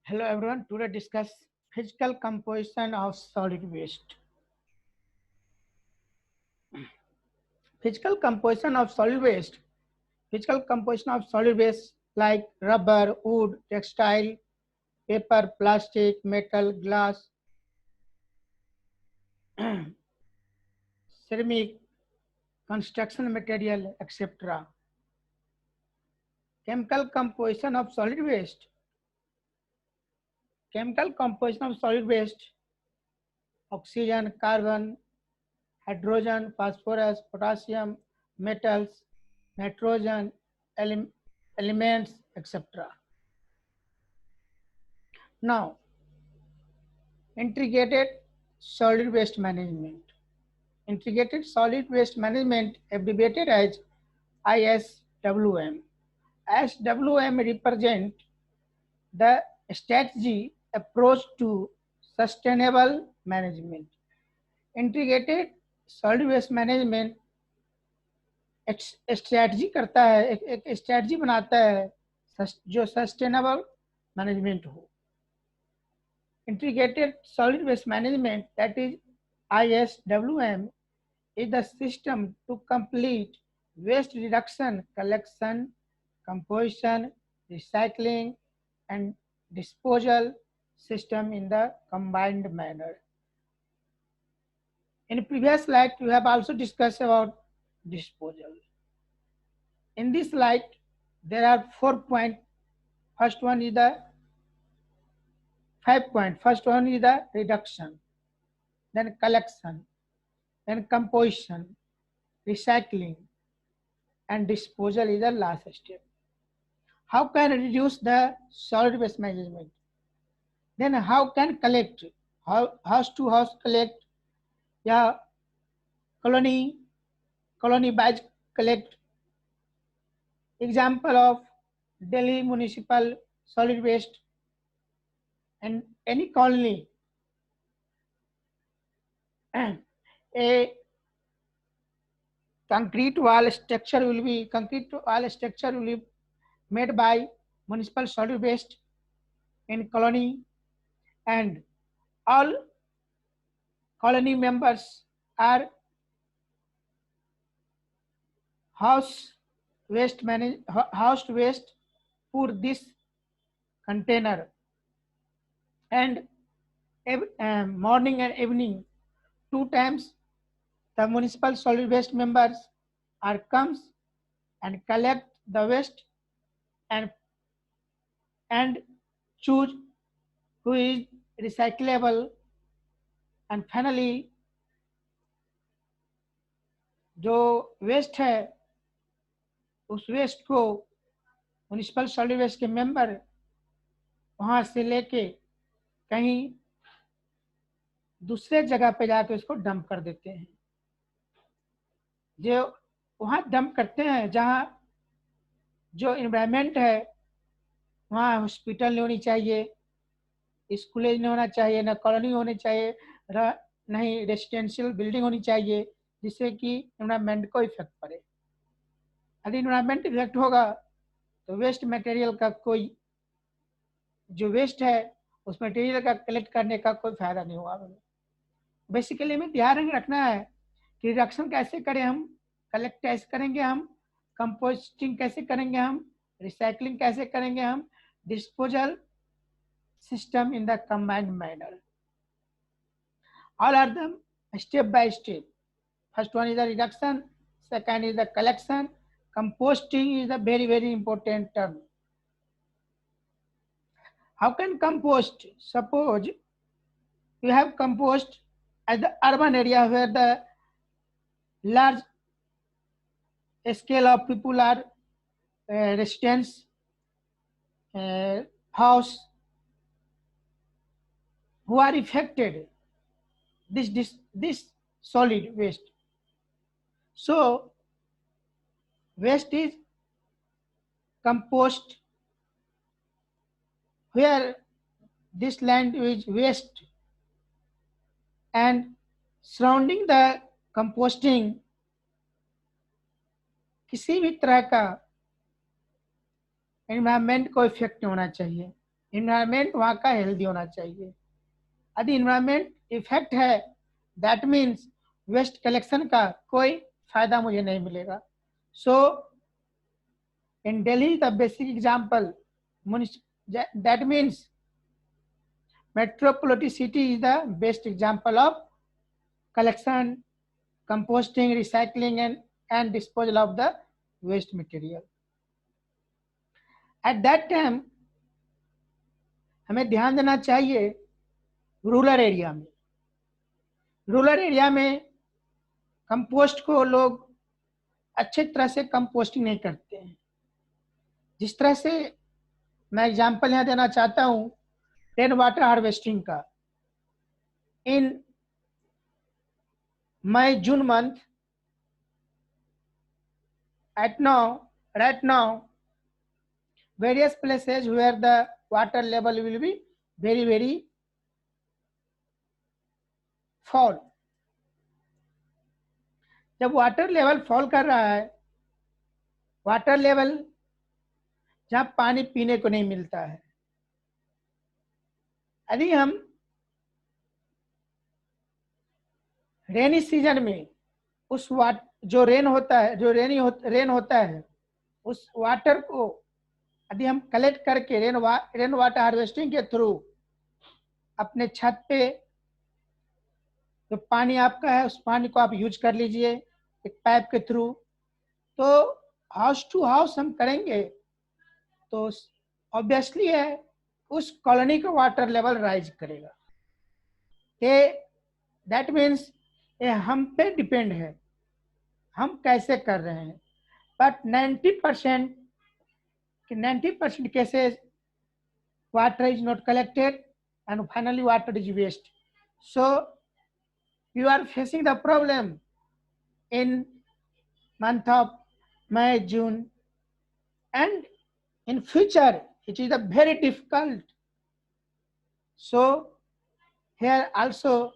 Hello everyone, today discuss physical composition of solid waste. Physical composition of solid waste. Physical composition of solid waste like rubber, wood, textile, paper, plastic, metal, glass, ceramic, construction material, etc. Chemical composition of solid waste. Chemical composition of solid waste: oxygen, carbon, hydrogen, phosphorus, potassium, metals, nitrogen, elements, etc. Now, integrated solid waste management. Integrated solid waste management, abbreviated as ISWM. ISWM represent the strategy approach to sustainable management. Integrated solid waste management एक strategy करता है, एक strategy बनाता है जो sustainable management हो. Integrated solid waste management that is ISWM is the system to complete waste reduction, collection, composition, recycling, and disposal system in the combined manner. In previous slide, we have also discussed about disposal. In this slide, there are 4 points. First one is the 5 point. First one is the reduction, then collection, then composition, recycling, and disposal is the last step. How can reduce the solid waste management? Then how can collect? House to house collect, या colony batch collect. Example of Delhi municipal solid waste. And any colony, a concrete wall structure will be made by municipal solid waste in colony, and all colony members are housed waste for this container, and morning and evening 2 times the municipal solid waste members are comes and collect the waste and choose who is recyclable, and finally जो waste है उस waste को municipal solid waste के member वहां से लेके कहीं दूसरे जगह पे जाके उसको डंप कर देते हैं. जो वहां डंप करते हैं जहां जो इन्वायरमेंट है वहाँ हॉस्पिटल नहीं होनी चाहिए, स्कूलेज नहीं होना चाहिए, न कॉलोनी होनी चाहिए, नहीं रेसिडेंशियल बिल्डिंग होनी चाहिए जिससे कि इन्वायरमेंट को इफेक्ट पड़े. यदि इन्वायरमेंट इफेक्ट होगा तो वेस्ट मटेरियल का कोई जो वेस्ट है उस मटेरियल का कलेक्ट करने का कोई फायदा नहीं होगा. बेसिकली हमें ध्यान रखना है कि रिडक्शन कैसे करें हम, कलेक्ट कैसे करेंगे हम, कंपोस्टिंग कैसे करेंगे हम, रिसाइकलिंग कैसे करेंगे हम, disposal system in the combined manner. All are them step by step. First one is the reduction, second is the collection, composting is a very important term. How can compost? Suppose you have compost at the urban area where the large scale of people are residents, house who are affected this solid waste. So waste is compost where this land is waste, and surrounding the composting किसी भी तरह का environment को effect नहीं होना चाहिए. Environment वहाँ का हेल्दी होना चाहिए। यदि इन्वायरमेंट इफेक्ट है, दैट मीन्स वेस्ट कलेक्शन का कोई फायदा मुझे नहीं मिलेगा। So in Delhi the basic example, that means metropolitan city is the best example of collection, composting, recycling and disposal of the waste material. At that time हमें ध्यान देना चाहिए रूरल एरिया में। रूरल एरिया में कंपोस्ट को लोग अच्छे तरह से कंपोस्टिंग नहीं करते हैं। जिस तरह से मैं एग्जांपल यहाँ देना चाहता हूँ रेन वाटर हार्वेस्टिंग का। In May June month right now various places where the water level will be very fall. जब वाटर लेवल फॉल कर रहा है, वाटर लेवल जहाँ पानी पीने को नहीं मिलता है, यदि हम रेनी सीजन में उस जो रेन होता है, जो रेन होता है, उस वाटर को यदि हम कलेक्ट करके रेन वाटर हार्वेस्टिंग के थ्रू अपने छत पे जो पानी आपका है उस पानी को आप यूज कर लीजिए एक पाइप के थ्रू, तो हाउस टू हाउस हम करेंगे तो ऑब्वियसली है उस कॉलोनी का वाटर लेवल राइज करेगा। ये दैट मीन्स ये हम पे डिपेंड है हम कैसे कर रहे हैं। But 90% cases water is not collected and finally water is waste. So you are facing the problem in month of May, June, and in future it is a very difficult. So here also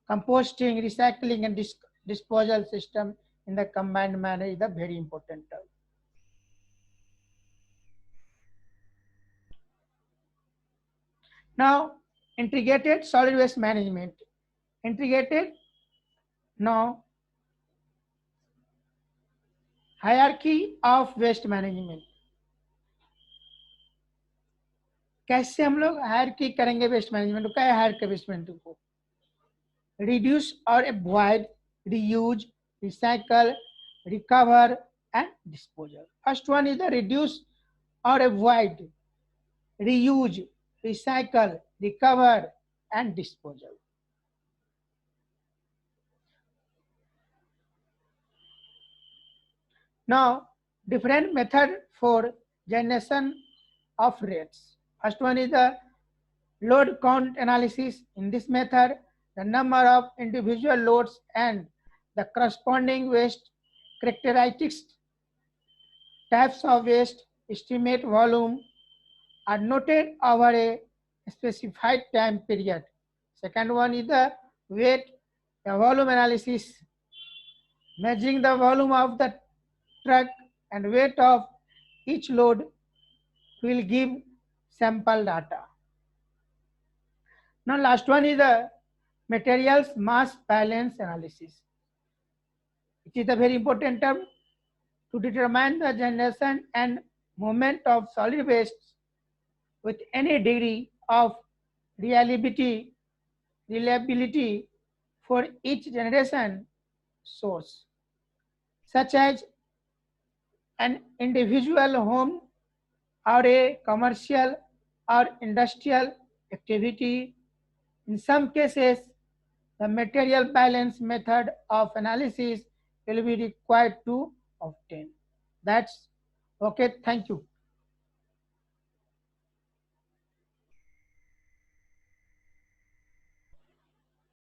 composting, recycling and disposal system in the combined manner is a very important term. Now integrated solid waste management. Integrated now hierarchy of waste management. कैसे हम लोग hierarchy करेंगे waste management को? क्या है hierarchy waste management को? Reduce और avoid, reuse, recycle, recover and disposal. First one is the reduce और avoid, reuse, recycle, recover and disposal. Now different method for generation of rates. First one is the load count analysis. In this method the number of individual loads and the corresponding waste characteristics, types of waste, estimate volume are noted over a specified time period. Second one is the weight, the volume analysis, measuring the volume of the truck and weight of each load will give sample data. Now last one is the materials mass balance analysis. It is a very important term to determine the generation and movement of solid waste with any degree of reliability for each generation source, such as an individual home or a commercial or industrial activity. In some cases, the material balance method of analysis will be required to obtain. That's okay. Thank you.